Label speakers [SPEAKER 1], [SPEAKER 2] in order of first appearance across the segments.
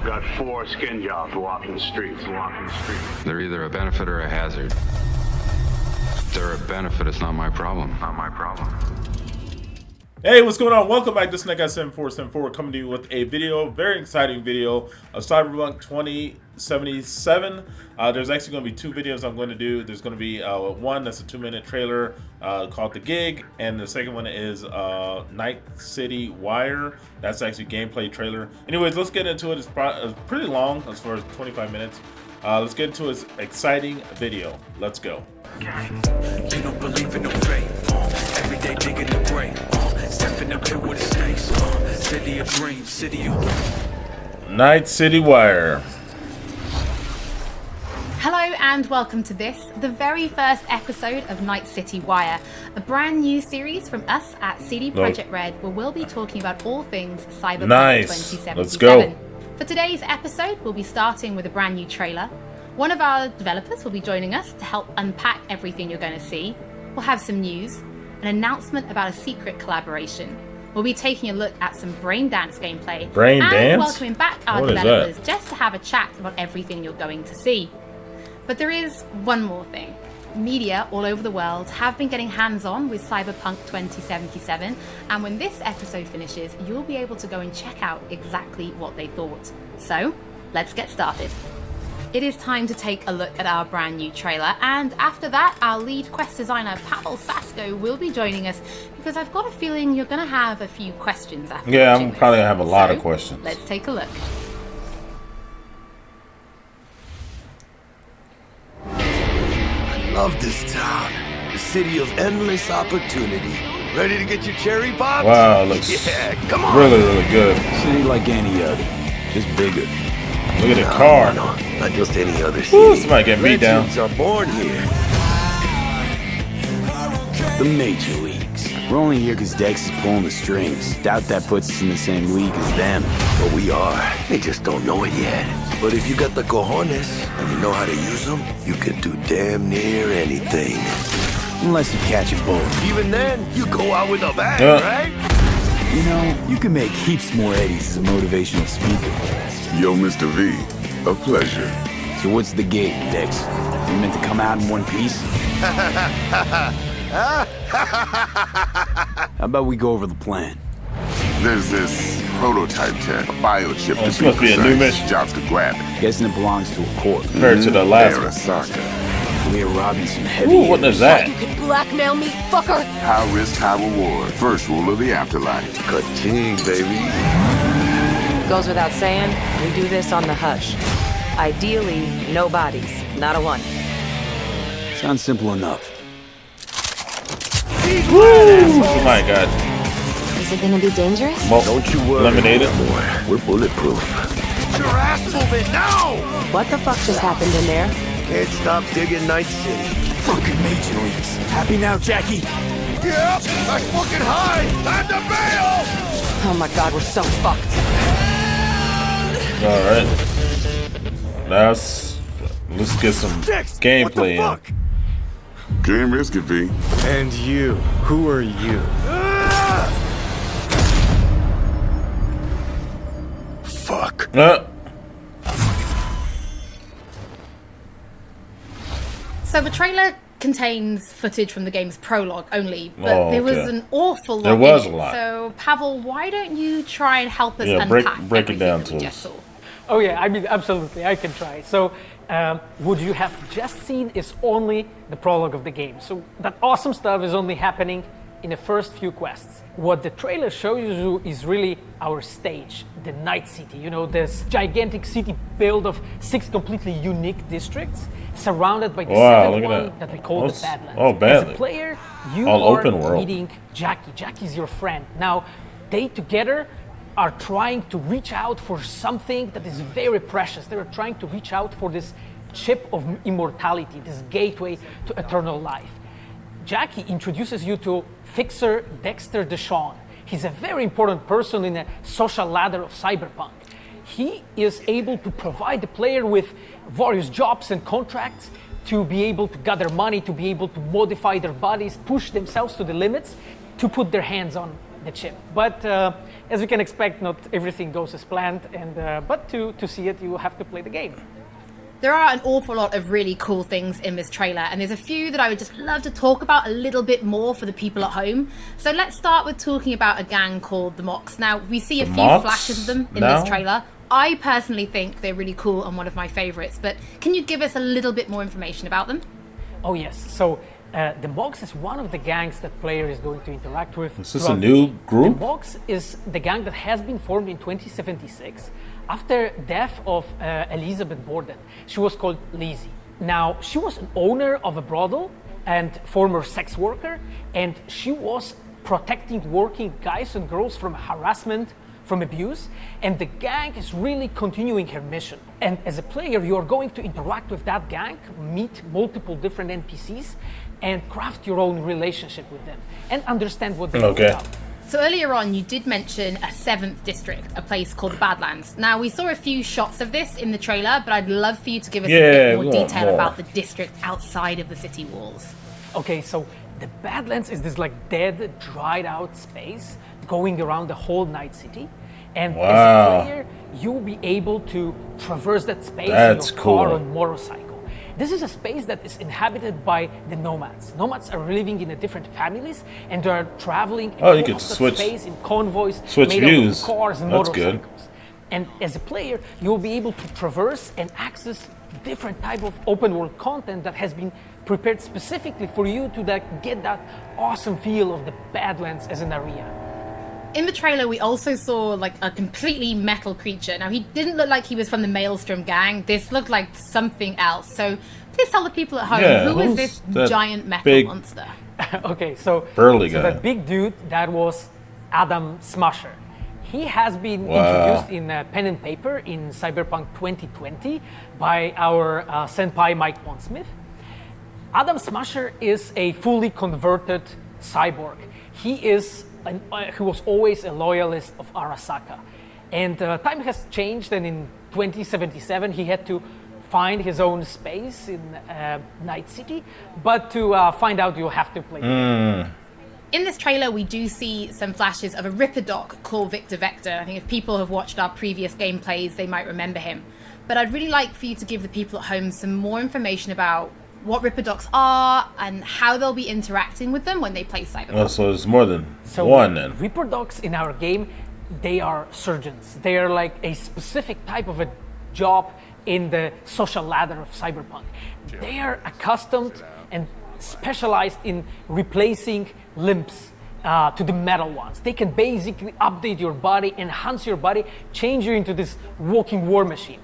[SPEAKER 1] got 4 skin jobs walking the streets.
[SPEAKER 2] They're either a benefit or a hazard. If they're a benefit, it's not my problem. Not my problem.
[SPEAKER 3] Hey, what's going on? Welcome back to SnakeGuy7474, coming to you with a video, very exciting video of Cyberpunk 2077. There's actually going to be 2 videos I'm going to do. There's going to be one that's a 2-minute trailer called The Gig, and the second one is Night City Wire. That's actually gameplay trailer. Anyways, let's get into it. It's pretty long, as far as 25 minutes. Let's get into its exciting video. Let's go.
[SPEAKER 4] You don't believe in no fate. Every day digging the grave. Stepping up here with the snakes. City of dreams, city of
[SPEAKER 3] Night City Wire.
[SPEAKER 5] Hello and welcome to this, the very first episode of Night City Wire, a brand new series from us at CD Projekt Red, where we'll be talking about all things Cyberpunk 2077.
[SPEAKER 3] Let's go.
[SPEAKER 5] For today's episode, we'll be starting with a brand new trailer. One of our developers will be joining us to help unpack everything you're going to see. We'll have some news, an announcement about a secret collaboration. We'll be taking a look at some brain dance gameplay. And welcoming back our developers just to have a chat about everything you're going to see. But there is one more thing. Media all over the world have been getting hands-on with Cyberpunk 2077, and when this episode finishes, you'll be able to go and check out exactly what they thought. So, let's get started. It is time to take a look at our brand new trailer, and after that, our lead quest designer Pavel Sasko will be joining us, because I've got a feeling you're going to have a few questions after
[SPEAKER 3] Yeah,
[SPEAKER 5] watching
[SPEAKER 3] I'm
[SPEAKER 5] this.
[SPEAKER 3] probably going to have a lot of questions.
[SPEAKER 5] Let's take a look.
[SPEAKER 6] Love this town. The city of endless opportunity. Ready to get your cherry popped?
[SPEAKER 3] Wow, it looks
[SPEAKER 6] come on.
[SPEAKER 3] really, really good.
[SPEAKER 6] City like any other, just bigger.
[SPEAKER 3] Look at the car.
[SPEAKER 6] No, not just any other city.
[SPEAKER 3] Ooh, somebody getting beat down.
[SPEAKER 6] Legends are born here. The major leagues. We're only here because Dex is pulling the strings. Doubt that puts us in the same league as them. But we are. They just don't know it yet. But if you got the cojones and you know how to use them, you can do damn near anything. Unless you catch a bullet. Even then, you go out with a bang, right? You know, you can make heaps more eddies as a motivational speaker.
[SPEAKER 7] Yo, Mr. V, a pleasure.
[SPEAKER 6] So what's the gig, Dex? You meant to come out in one piece? How about we go over the plan?
[SPEAKER 7] There's this prototype tech, a biochip.
[SPEAKER 3] It's supposed to be a new mission.
[SPEAKER 7] Jobs to grab it.
[SPEAKER 6] Guessing it belongs to a corp.
[SPEAKER 3] Compared to the last one.
[SPEAKER 7] Arasaka.
[SPEAKER 6] We're robbing some heavy.
[SPEAKER 3] Ooh, what is that?
[SPEAKER 8] You could blackmail me, fucker!
[SPEAKER 7] High risk, high reward. First rule of the afterlife.
[SPEAKER 6] Ka-ching, baby.
[SPEAKER 8] Goes without saying, we do this on the hush. Ideally, no bodies, not a one.
[SPEAKER 6] Sounds simple enough.
[SPEAKER 3] Woo! Oh my god.
[SPEAKER 8] Is it gonna be dangerous?
[SPEAKER 3] Well,
[SPEAKER 6] Don't you worry,
[SPEAKER 3] eliminated.
[SPEAKER 6] boy. We're bulletproof.
[SPEAKER 4] Get your ass moving now!
[SPEAKER 8] What the fuck just happened in there?
[SPEAKER 6] Can't stop digging Night City. Fucking major leagues. Happy now, Jackie?
[SPEAKER 4] Yep, that's fucking high! Time to bail!
[SPEAKER 8] Oh my god, we're so fucked.
[SPEAKER 3] Alright. Let's get some gameplay in.
[SPEAKER 7] Game risky, V.
[SPEAKER 6] And you. Who are you? Fuck.
[SPEAKER 5] So the trailer contains footage from the game's prologue only, but there was an awful lot.
[SPEAKER 3] There was a
[SPEAKER 5] in it.
[SPEAKER 3] lot.
[SPEAKER 5] So Pavel, why don't you try and help us unpack
[SPEAKER 3] break it down
[SPEAKER 5] everything that we
[SPEAKER 3] to
[SPEAKER 5] just
[SPEAKER 3] us.
[SPEAKER 5] saw?
[SPEAKER 9] Oh yeah, I mean, absolutely, I can try. So, what you have just seen is only the prologue of the game. So that awesome stuff is only happening in the first few quests. What the trailer shows you is really our stage, the Night City. You know, this gigantic city built of 6 completely unique districts, surrounded by the seventh one that we call the Badlands.
[SPEAKER 3] Oh, badly.
[SPEAKER 9] As a player, you
[SPEAKER 3] All
[SPEAKER 9] are
[SPEAKER 3] open world.
[SPEAKER 9] meeting Jackie. Jackie's your friend. Now, they together are trying to reach out for something that is very precious. They're trying to reach out for this chip of immortality, this gateway to eternal life. Jackie introduces you to Fixer Dexter Deshawn. He's a very important person in the social ladder of Cyberpunk. He is able to provide the player with various jobs and contracts to be able to gather money, to be able to modify their bodies, push themselves to the limits, to put their hands on the chip. But as you can expect, not everything goes as planned. But to see it, you will have to play the game.
[SPEAKER 5] There are an awful lot of really cool things in this trailer, and there's a few that I would just love to talk about a little bit more for the people at home. So let's start with talking about a gang called the Mox. Now, we see a few flashes of them in this trailer. I personally think they're really cool and one of my favorites, but can you give us a little bit more information about them?
[SPEAKER 9] Oh yes, so the Mox is one of the gangs that player is going to interact with.
[SPEAKER 3] Is this a new group?
[SPEAKER 9] The Mox is the gang that has been formed in 2076 after death of Elizabeth Borden. She was called Lizzie. Now, she was an owner of a brothel and former sex worker, and she was protecting working guys and girls from harassment, from abuse, and the gang is really continuing her mission. And as a player, you are going to interact with that gang, meet multiple different NPCs, and craft your own relationship with them, and understand what they're about.
[SPEAKER 5] So earlier on, you did mention a 7th district, a place called the Badlands. Now, we saw a few shots of this in the trailer, but I'd love for you to give us a bit more detail about the district outside of the city walls.
[SPEAKER 9] Okay, so the Badlands is this like dead, dried out space going around the whole Night City. And as a player, you'll be able to traverse that space in your car or motorcycle. This is a space that is inhabited by the nomads. Nomads are living in different families, and they are traveling across the space in convoys made of cars and motorcycles. Good. And as a player, you'll be able to traverse and access different type of open world content that has been prepared specifically for you to get that awesome feel of the Badlands as an area.
[SPEAKER 5] In the trailer, we also saw like a completely metal creature. Now, he didn't look like he was from the Maelstrom gang. This looked like something else. So please tell the people at home, who is this giant metal monster?
[SPEAKER 9] Okay, so that big dude, that was Adam Smasher. He has been introduced in Pen and Paper in Cyberpunk 2020 by our senpai Mike Pondsmith. Adam Smasher is a fully converted cyborg. He was always a loyalist of Arasaka. And time has changed, and in 2077 he had to find his own space in Night City. But to find out, you'll have to play.
[SPEAKER 5] In this trailer, we do see some flashes of a Ripper Doc called Victor Vector. I think if people have watched our previous gameplays, they might remember him. But I'd really like for you to give the people at home some more information about what Ripper Docs are and how they'll be interacting with them when they play Cyberpunk.
[SPEAKER 3] Oh, so there's more than one then.
[SPEAKER 9] Ripper Docs in our game, they are surgeons. They are like a specific type of a job in the social ladder of Cyberpunk. They are accustomed and specialized in replacing limbs to the metal ones. They can basically update your body, enhance your body, change you into this walking war machine.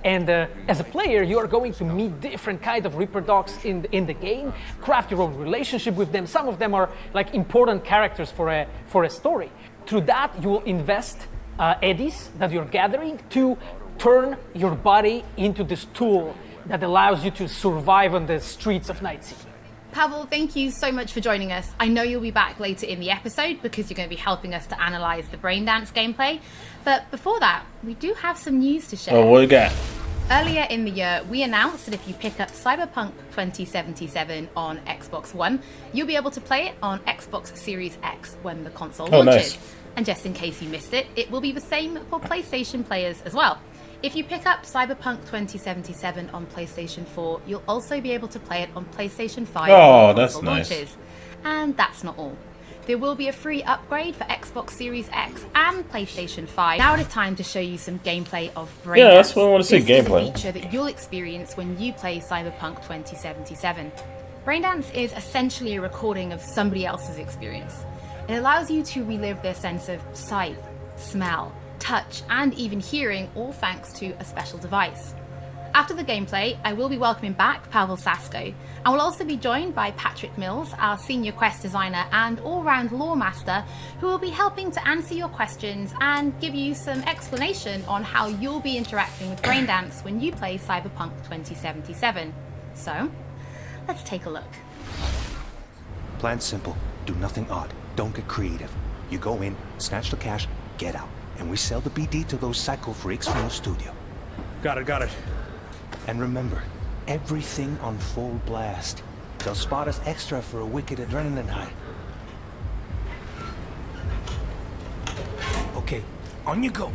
[SPEAKER 9] And as a player, you are going to meet different kinds of Ripper Docs in the game, craft your own relationship with them. Some of them are like important characters for a story. Through that, you will invest eddies that you're gathering to turn your body into this tool that allows you to survive on the streets of Night City.
[SPEAKER 5] Pavel, thank you so much for joining us. I know you'll be back later in the episode because you're going to be helping us to analyze the Braindance gameplay. But before that, we do have some news to share.
[SPEAKER 3] Oh, what do you got?
[SPEAKER 5] Earlier in the year, we announced that if you pick up Cyberpunk 2077 on Xbox One, you'll be able to play it on Xbox Series X when the console launches.
[SPEAKER 3] Nice.
[SPEAKER 5] And just in case you missed it, it will be the same for PlayStation players as well. If you pick up Cyberpunk 2077 on PlayStation 4, you'll also be able to play it on PlayStation 5
[SPEAKER 3] when the console launches.
[SPEAKER 5] And that's not all. There will be a free upgrade for Xbox Series X and PlayStation 5. Now it is time to show you some gameplay of Braindance.
[SPEAKER 3] Yeah, that's what I want to see, gameplay.
[SPEAKER 5] This is a feature that you'll experience when you play Cyberpunk 2077. Braindance is essentially a recording of somebody else's experience. It allows you to relive their sense of sight, smell, touch, and even hearing, all thanks to a special device. After the gameplay, I will be welcoming back Pavel Sasko, and will also be joined by Patrick Mills, our senior quest designer and all-round lore master, who will be helping to answer your questions and give you some explanation on how you'll be interacting with Braindance when you play Cyberpunk 2077. So, let's take a look.
[SPEAKER 10] Plan simple. Do nothing odd. Don't get creative. You go in, snatch the cash, get out. And we sell the BD to those psycho freaks from the studio.
[SPEAKER 11] Got it.
[SPEAKER 10] And remember, everything on full blast. They'll spot us extra for a wicked adrenaline high. Okay, on you go.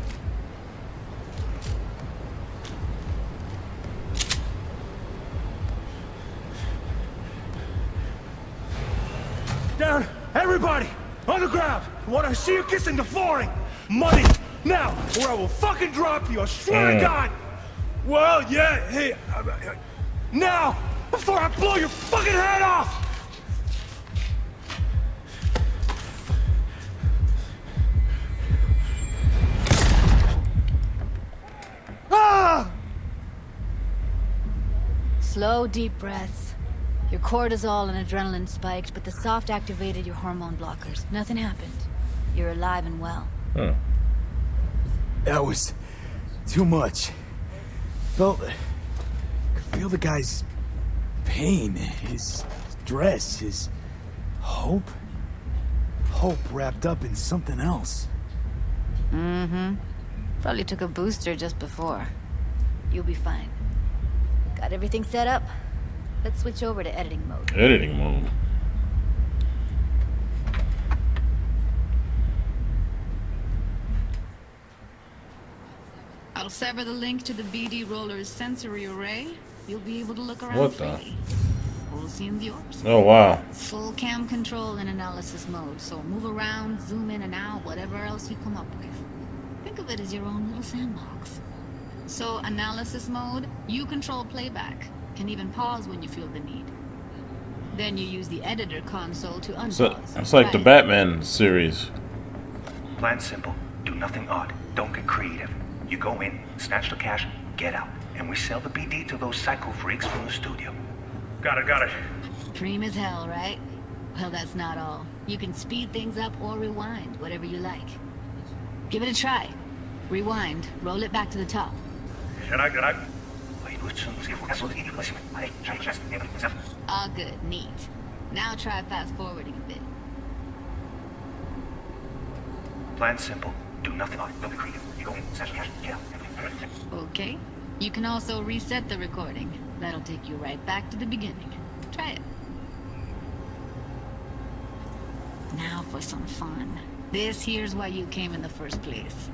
[SPEAKER 10] Down, everybody, on the ground. I want to see you kissing the flooring. Money, now, or I will fucking drop you. I swear to God. Well, yeah, hey, now, before I blow your fucking head off. Ah!
[SPEAKER 11] Slow, deep breaths. Your cortisol and adrenaline spiked, but the soft activated your hormone blockers. Nothing happened. You're alive and well.
[SPEAKER 6] That was too much. Could feel the guy's pain, his stress, his hope. Hope wrapped up in something else.
[SPEAKER 11] Mm-hmm. Probably took a booster just before. You'll be fine. Got everything set up? Let's switch over to editing mode.
[SPEAKER 3] Editing mode.
[SPEAKER 12] I'll sever the link to the BD roller's sensory array. You'll be able to look around
[SPEAKER 3] What the?
[SPEAKER 12] freely. Whole scene's yours.
[SPEAKER 3] Oh wow.
[SPEAKER 12] Full cam control in analysis mode, so move around, zoom in and out, whatever else you come up with. Think of it as your own little sandbox. So analysis mode, you control playback. Can even pause when you feel the need. Then you use the editor console to unpause.
[SPEAKER 3] So it's like the Batman series.
[SPEAKER 10] Plan simple. Do nothing odd. Don't get creative. You go in, snatch the cash, get out. And we sell the BD to those psycho freaks from the studio. Got it.
[SPEAKER 12] Dream as hell, right? Well, that's not all. You can speed things up or rewind, whatever you like. Give it a try. Rewind. Roll it back to the top. All good. Neat. Now try fast forwarding a bit.
[SPEAKER 10] Plan simple. Do nothing odd. Don't be creative. You go in, snatch the cash, get out.
[SPEAKER 12] Okay. You can also reset the recording. That'll take you right back to the beginning. Try it. Now for some fun. This here's why you came in the first place.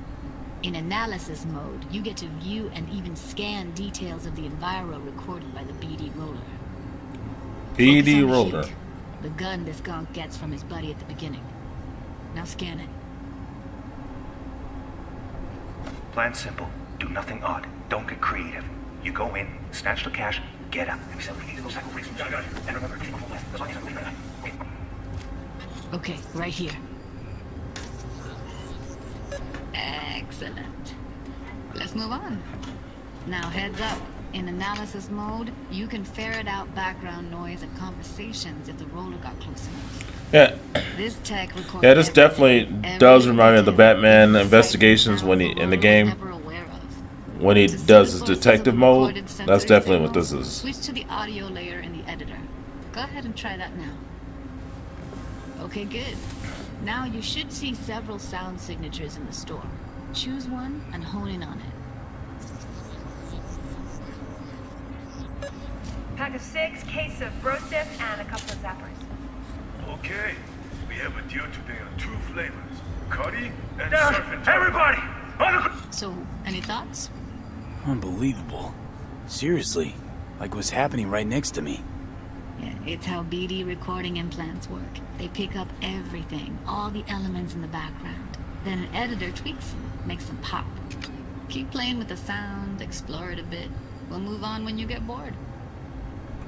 [SPEAKER 12] In analysis mode, you get to view and even scan details of the enviro recorded by the BD roller.
[SPEAKER 3] BD
[SPEAKER 12] Focus on the
[SPEAKER 3] roller.
[SPEAKER 12] heat, the gun this skunk gets from his buddy at the beginning. Now scan it.
[SPEAKER 10] Plan simple. Do nothing odd. Don't get creative. You go in, snatch the cash, get out. And we sell the BD to those psycho freaks from the studio. And remember, keep on left. That's why
[SPEAKER 12] Okay, right here. Excellent. Let's move on. Now heads up. In analysis mode, you can ferret out background noise and conversations if the roller got close enough.
[SPEAKER 3] Yeah.
[SPEAKER 12] This tech records
[SPEAKER 3] Yeah, this definitely does remind me of the
[SPEAKER 12] detail.
[SPEAKER 3] Batman
[SPEAKER 12] It's
[SPEAKER 3] investigations
[SPEAKER 12] like
[SPEAKER 3] when he in the game
[SPEAKER 12] never aware of.
[SPEAKER 3] when he
[SPEAKER 12] To see
[SPEAKER 3] does
[SPEAKER 12] the
[SPEAKER 3] his
[SPEAKER 12] sources of
[SPEAKER 3] detective
[SPEAKER 12] the
[SPEAKER 3] mode.
[SPEAKER 12] recorded
[SPEAKER 3] That's
[SPEAKER 12] sensory
[SPEAKER 3] definitely what this
[SPEAKER 12] signals,
[SPEAKER 3] is.
[SPEAKER 12] Switch to the audio layer in the editor. Go ahead and try that now. Okay, good. Now you should see several sound signatures in the store. Choose one and hone in on it.
[SPEAKER 13] Pack of 6, case of bro stiff, and a couple of zappers.
[SPEAKER 14] Okay, we have a deal today on 2 flavors, Cuddy and
[SPEAKER 10] Down,
[SPEAKER 14] Surf and
[SPEAKER 10] everybody!
[SPEAKER 12] So, any thoughts?
[SPEAKER 6] Unbelievable. Seriously, like what's happening right next to me.
[SPEAKER 12] Yeah, it's how BD recording implants work. They pick up everything, all the elements in the background. Then an editor tweaks them, makes them pop. Keep playing with the sound, explore it a bit. We'll move on when you get bored.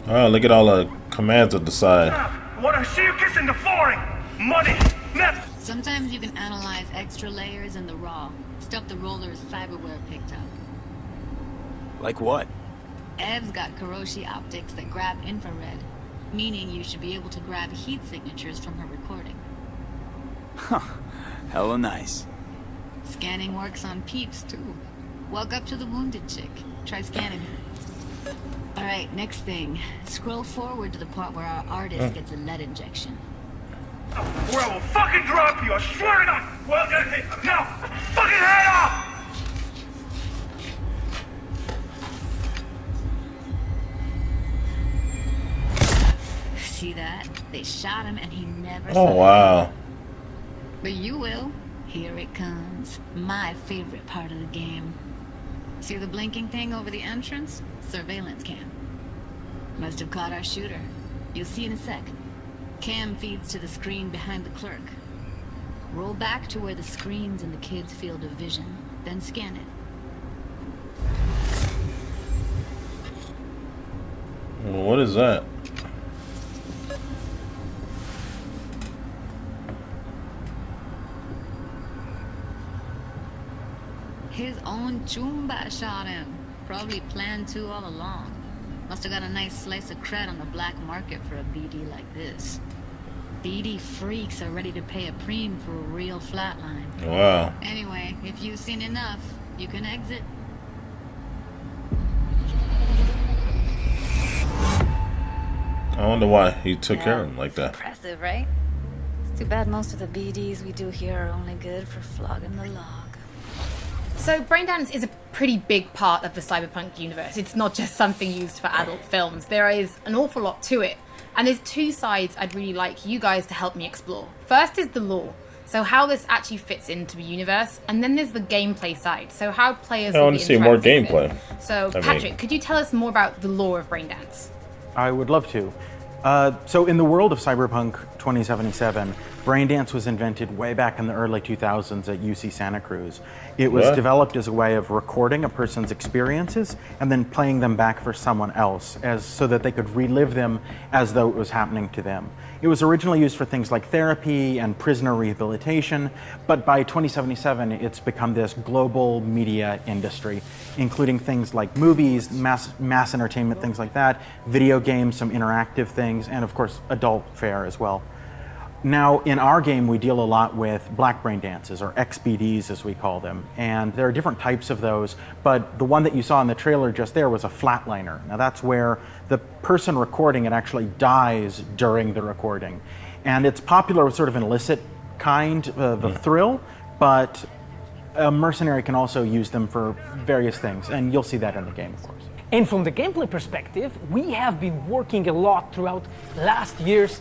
[SPEAKER 3] Oh, look at all the commands at the side.
[SPEAKER 10] I want to see you kissing the flooring! Money! Net!
[SPEAKER 12] Sometimes you can analyze extra layers in the raw, stuff the roller's cyberware picked up.
[SPEAKER 6] Like what?
[SPEAKER 12] Ev's got Kiroshi optics that grab infrared, meaning you should be able to grab heat signatures from her recording.
[SPEAKER 6] Huh. Hella nice.
[SPEAKER 12] Scanning works on peeps, too. Walk up to the wounded chick. Try scanning her. Alright, next thing. Scroll forward to the part where our artist gets a lead injection.
[SPEAKER 10] Or I will fucking drop you, I swear to God! Well, hey, now, fucking head off!
[SPEAKER 12] See that? They shot him and he never
[SPEAKER 3] Oh
[SPEAKER 12] saw it.
[SPEAKER 3] wow.
[SPEAKER 12] But you will. Here it comes. My favorite part of the game. See the blinking thing over the entrance? Surveillance cam. Must have caught our shooter. You'll see in a sec. Cam feeds to the screen behind the clerk. Roll back to where the screen's in the kid's field of vision, then scan it.
[SPEAKER 3] Well, what is that?
[SPEAKER 12] His own Chumba shot him. Probably planned to all along. Must have got a nice slice of cred on the black market for a BD like this. BD freaks are ready to pay a preem for a real flatline.
[SPEAKER 3] Wow.
[SPEAKER 12] Anyway, if you've seen enough, you can exit.
[SPEAKER 3] I wonder why he took care of him like that.
[SPEAKER 11] Impressive, right? It's too bad most of the BDs we do here are only good for flogging the log.
[SPEAKER 5] So Braindance is a pretty big part of the Cyberpunk universe. It's not just something used for adult films. There is an awful lot to it. And there's two sides I'd really like you guys to help me explore. First is the lore. So how this actually fits into the universe. And then there's the gameplay side. So how players
[SPEAKER 3] I
[SPEAKER 5] will
[SPEAKER 3] want
[SPEAKER 5] be
[SPEAKER 3] to see more
[SPEAKER 5] interacting with
[SPEAKER 3] gameplay.
[SPEAKER 5] it. So Patrick, could you tell us more about the lore of Braindance?
[SPEAKER 15] I would love to. So in the world of Cyberpunk 2077, Braindance was invented way back in the early 2000s at UC Santa Cruz. It was developed as a way of recording a person's experiences and then playing them back for someone else so that they could relive them as though it was happening to them. It was originally used for things like therapy and prisoner rehabilitation, but by 2077 it's become this global media industry, including things like movies, mass entertainment, things like that, video games, some interactive things, and of course adult fare as well. Now, in our game, we deal a lot with black brain dances, or XBDs as we call them, and there are different types of those, but the one that you saw in the trailer just there was a flatliner. Now that's where the person recording it actually dies during the recording. And it's popular with sort of an illicit kind of a thrill, but a mercenary can also use them for various things, and you'll see that in the game, of course.
[SPEAKER 9] And from the gameplay perspective, we have been working a lot throughout last year's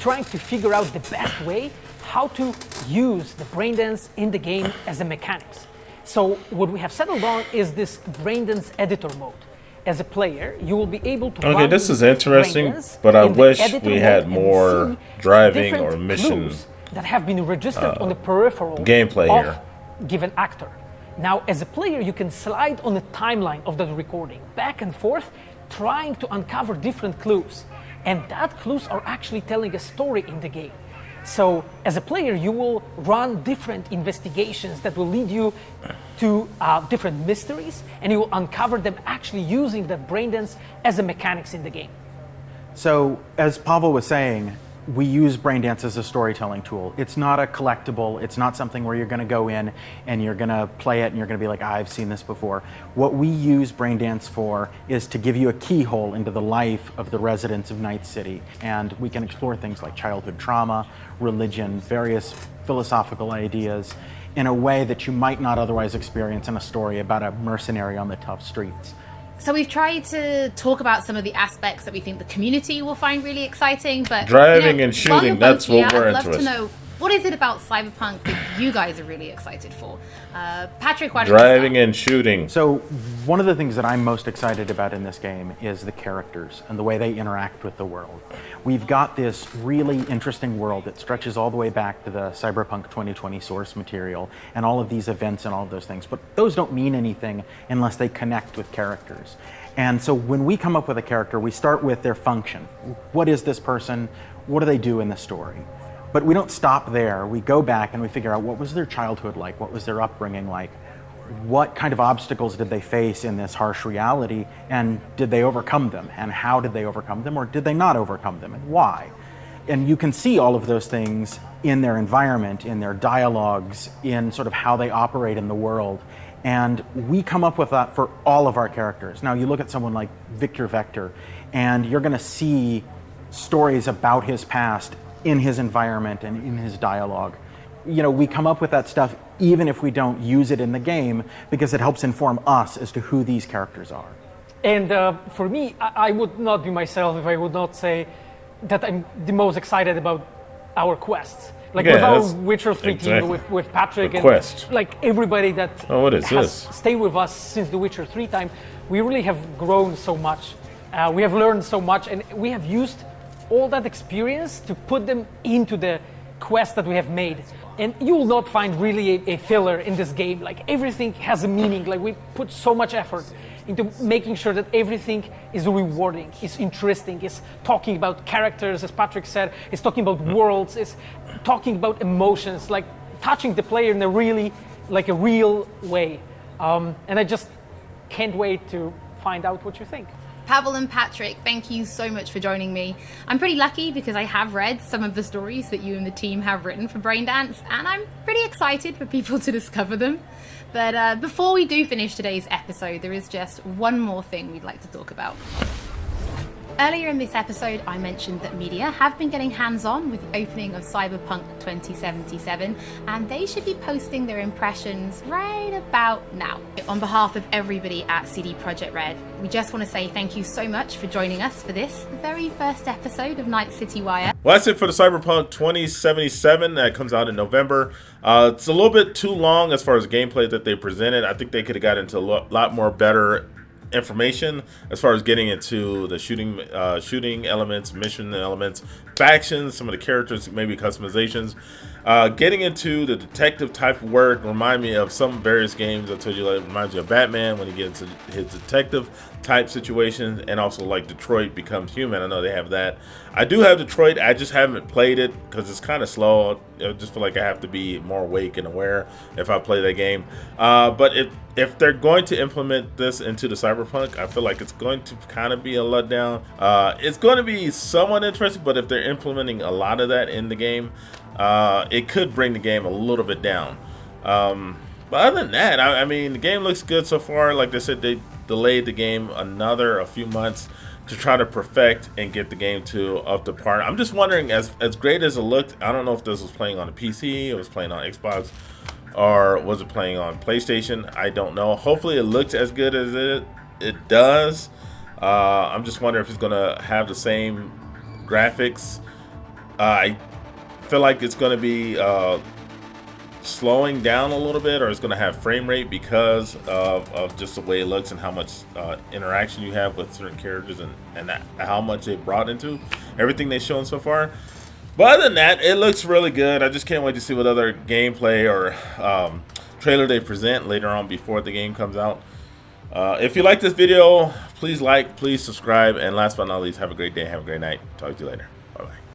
[SPEAKER 9] trying to figure out the best way how to use the braindance in the game as a mechanics. So what we have settled on is this braindance editor mode. As a player, you will be able to
[SPEAKER 3] Okay, this is interesting, but I wish we had more driving or mission
[SPEAKER 9] that have been registered on the peripheral
[SPEAKER 3] gameplay
[SPEAKER 9] of
[SPEAKER 3] here.
[SPEAKER 9] Given actor. Now, as a player, you can slide on the timeline of that recording, back and forth, trying to uncover different clues. And that clues are actually telling a story in the game. So, as a player, you will run different investigations that will lead you to different mysteries, and you will uncover them actually using that braindance as a mechanics in the game.
[SPEAKER 15] So, as Pavel was saying, we use Braindance as a storytelling tool. It's not a collectible. It's not something where you're going to go in and you're going to play it and you're going to be like, I've seen this before. What we use Braindance for is to give you a keyhole into the life of the residents of Night City. And we can explore things like childhood trauma, religion, various philosophical ideas in a way that you might not otherwise experience in a story about a mercenary on the tough streets.
[SPEAKER 5] So we've tried to talk about some of the aspects that we think the community will find really exciting, but
[SPEAKER 3] driving and shooting, that's what we're
[SPEAKER 5] I'd love
[SPEAKER 3] interested
[SPEAKER 5] to know, what is it about Cyberpunk that you guys are really excited for? Patrick, why don't
[SPEAKER 3] driving and shooting.
[SPEAKER 15] So one of the things that I'm most excited about in this game is the characters and the way they interact with the world. We've got this really interesting world that stretches all the way back to the Cyberpunk 2020 source material and all of these events and all of those things, but those don't mean anything unless they connect with characters. And so when we come up with a character, we start with their function. What is this person? What do they do in the story? But we don't stop there. We go back and we figure out what was their childhood like? What was their upbringing like? What kind of obstacles did they face in this harsh reality? And did they overcome them? And how did they overcome them? Or did they not overcome them? And why? And you can see all of those things in their environment, in their dialogues, in sort of how they operate in the world. And we come up with that for all of our characters. Now, you look at someone like Victor Vector, and you're going to see stories about his past in his environment and in his dialogue. You know, we come up with that stuff even if we don't use it in the game because it helps inform us as to who these characters are.
[SPEAKER 9] And for me, I would not be myself if I would not say that I'm the most excited about our quests. Like
[SPEAKER 3] Yeah,
[SPEAKER 9] with our
[SPEAKER 3] that's-
[SPEAKER 9] Witcher 3
[SPEAKER 3] exactly.
[SPEAKER 9] team, with Patrick
[SPEAKER 3] The
[SPEAKER 9] and
[SPEAKER 3] quest.
[SPEAKER 9] like everybody that
[SPEAKER 3] Oh, what is
[SPEAKER 9] has
[SPEAKER 3] this?
[SPEAKER 9] stayed with us since the Witcher 3 time, we really have grown so much. We have learned so much, and we have used all that experience to put them into the quest that we have made. And you will not find really a filler in this game. Like everything has a meaning. Like we put so much effort into making sure that everything is rewarding, is interesting, is talking about characters, as Patrick said, is talking about worlds, is talking about emotions, like touching the player in a really, like a real way. And I just can't wait to find out what you think.
[SPEAKER 5] Pavel and Patrick, thank you so much for joining me. I'm pretty lucky because I have read some of the stories that you and the team have written for Braindance, and I'm pretty excited for people to discover them. But before we do finish today's episode, there is just one more thing we'd like to talk about. Earlier in this episode, I mentioned that media have been getting hands-on with the opening of Cyberpunk 2077, and they should be posting their impressions right about now. On behalf of everybody at CD Projekt Red, we just want to say thank you so much for joining us for this, the very first episode of Night City Wire.
[SPEAKER 3] Well, that's it for the Cyberpunk 2077 that comes out in November. It's a little bit too long as far as gameplay that they presented. I think they could have got into a lot more better information as far as getting into the shooting elements, mission elements, factions, some of the characters, maybe customizations. Getting into the detective type of work remind me of some various games. I told you, like, it reminds you of Batman when he gets into his detective type situations, and also like Detroit Becomes Human. I know they have that. I do have Detroit. I just haven't played it because it's kind of slow. I just feel like I have to be more awake and aware if I play that game. But if they're going to implement this into the Cyberpunk, I feel like it's going to kind of be a letdown. It's going to be somewhat interesting, but if they're implementing a lot of that in the game, it could bring the game a little bit down. But other than that, I mean, the game looks good so far. Like they said, they delayed the game a few months to try to perfect and get the game to up to par. I'm just wondering, as great as it looked, I don't know if this was playing on a PC, it was playing on Xbox, or was it playing on PlayStation? I don't know. Hopefully it looks as good as it does. I'm just wondering if it's gonna have the same graphics. I feel like it's gonna be slowing down a little bit, or it's going to have frame rate because of just the way it looks and how much interaction you have with certain characters, and how much they brought into everything they've shown so far. But other than that, it looks really good. I just can't wait to see what other gameplay or trailer they present later on before the game comes out. If you like this video, please like, please subscribe, and last but not least, have a great day, have a great night. Talk to you later. Bye-bye.